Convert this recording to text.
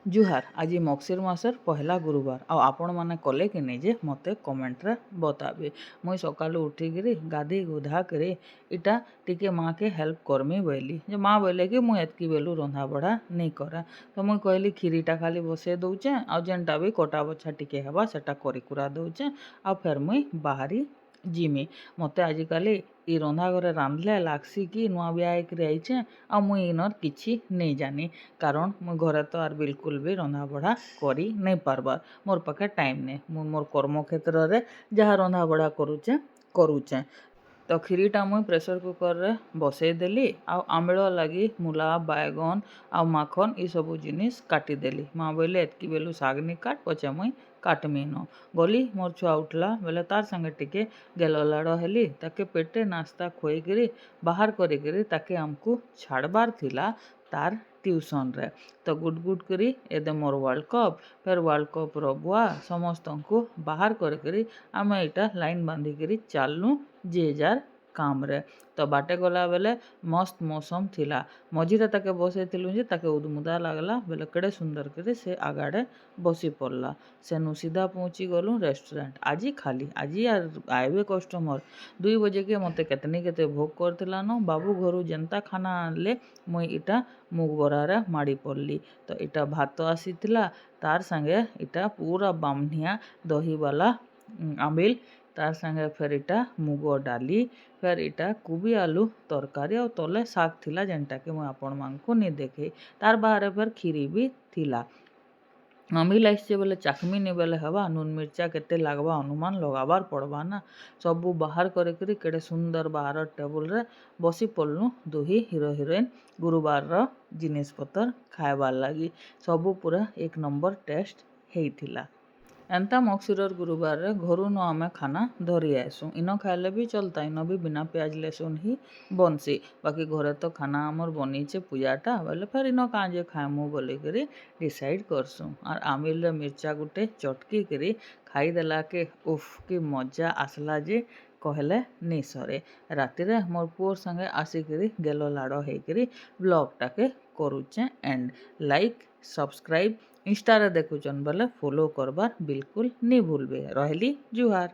जुहार आज मगशिर मासर पहला गुरुवार आपण मैंने कले कि नहीं जे मते कमेंट रे बताबे। मुई सकालू उठिकी गाधी गुधा कर इटा टिके माँ के हेल्प करमी बोली जे माँ बोले कि मुझे एतकी बेलू रंधा बढ़ा नहीं करा तो मुई कहली खीरीटा खाली बसई दौचे आ जेनटा भी कटा बछा टिके हेबा सेटा करी कुरा दौचे आ फेर मुई बाहरी जिमी मते आजिकाली इ रंधा घरे रांधले लागसी कि नुआ बिया आइचे आ मुई इनर किछि नहीं जानी कारण मुई घरे तो आर बिल्कुल भी रंधा बढ़ा करी नहीं पारबार मोर पाखे टाइम नहीं मुई मोर कर्म क्षेत्र रे जहाँ रंधा बढ़ा करुचे तो खीरीटा मुई प्रेसर कुकर रे बसई देली आंबिल लगी मूला बैगन आ माखन ये सब जिनिस काटिदेली माँ बोले एतकी बेलू शाग नहीं काट पचे मुई काटमी न गली मोर छुआ उठला बोले तार संगे टिके गेल लाड़ हेली ताके पेटे नास्ता खुएकरी बाहर करी ताके आमको छाड़बार थिला तार ट्यूशन रे तो गुड गुड करी एदे मोर वर्ल्ड कप फिर वर्ल्ड कप रो बुआ समस्त को बाहर करी आमे इटा लाइन बांधिकी चलनु जे जार काम रे तो बाटे गला बेले मस्त मौसम थिला मझीरे ताके बसैथिलु जे ताके उदमुदा लागला बेले केड़े सुंदर करे से आगाड़े बसी पड़ला सेनु सीधा पहुँची गलु रेस्टोरेंट आज खाली आज यार आइबे कस्टमर 2 बजे के मते केतनी केते भोग करथिला न बाबू घरू जेंता खाना आनले मुई इटा मुग बरारे माड़ी पड़ली तो इटा भात आसीथिला तार संगे इटा पूरा बामनिया दही वाला आंबिल तार संगे फिर इटा मुग डाली फिर इटा कुबी आलू तरकारी और तले शाग थिला जेनटा कि मुई आपण मानकु नहीं देखे तार बाहर फिर खीरी भी थिला आंबिल आइसे बोले चाखमी नहीं बोले हवा नून मिर्चा केते लागबा अनुमान लगाबार पड़बा ना सबू बाहर करी केड़े सुंदर बाहर टेबल रे बसी पड़लु दुही हिरो हिरोइन गुरुवार रो जिनिस पतर खाएबार लगी सबू पूरा 1 नंबर टेस्ट हेइथिला एंता मगशिरर गुरुवार रे घरू न आमे खाना धरी आसू इन खाइले भी चलता इन भी बिना प्याज लहसुन ही बनसी बाकी घरे तो खाना आमर बनीचे पूजाटा बोले फिर इन काजे खाएमु बोलिकी डिसाइड करसु और आमिल रे मिर्चा गुटे चटकी करी खाईदेला के उफ कि मजा आसला जे कहले नहीं सरे राति रे मोर पुअर संगे आसिकी गेलो लाड़ होकर ब्लॉगटा के करुचे एंड लाइक सब्सक्राइब इंस्टा रे देखुचन बोले फॉलो करबार बिल्कुल नहीं भूलबे रहली जुहार।